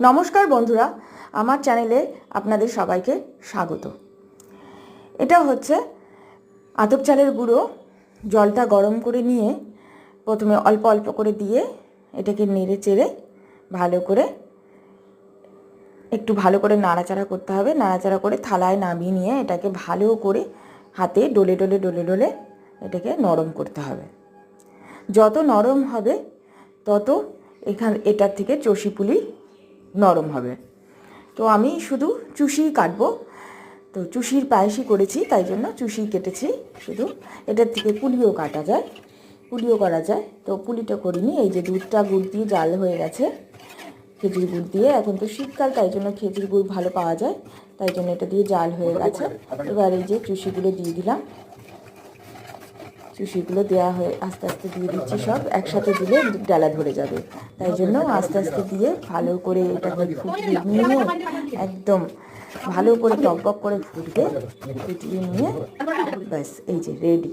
নমস্কার বন্ধুরা, আমার চ্যানেলে আপনাদের সবাইকে স্বাগত। এটা হচ্ছে আতপ চালের গুঁড়ো। জলটা গরম করে নিয়ে প্রথমে অল্প অল্প করে দিয়ে এটাকে নেড়ে চেড়ে একটু ভালো করে নাড়াচাড়া করতে হবে। নাড়াচাড়া করে থালায় নামিয়ে নিয়ে এটাকে ভালো করে হাতে ডলে ডলে ডলে ডলে এটাকে নরম করতে হবে। যত নরম হবে তত এটার থেকে চষি পুলি নরম হবে। তো আমি শুধু চুষি কাটবো, তো চুষির পায়েসই করেছি, তাই জন্য চুষি কেটেছি। শুধু এটার থেকে পুলিও কাটা যায়, পুলিও করা যায়। তো পুলিটা করিনি। এই যে দুধটা গুড় দিয়ে জাল হয়ে গেছে, খেজুর গুড় দিয়ে। এখন তো শীতকাল, তাই জন্য খেজুর গুড় ভালো পাওয়া যায়, তাই জন্য এটা দিয়ে জাল হয়ে গেছে। এবার এই যে চুষিগুলো দিয়ে দিলাম। চুষিগুলো দেওয়া হয়ে আস্তে আস্তে দিয়ে দিচ্ছি। সব একসাথে দিলে ডালা ধরে যাবে, তাই জন্য আস্তে আস্তে দিয়ে ভালো করে এটাকে ফুটিয়ে নিয়ে একদম ভালো করে টকবক করে ফুটিয়ে নিয়ে ব্যাস এই যে রেডি।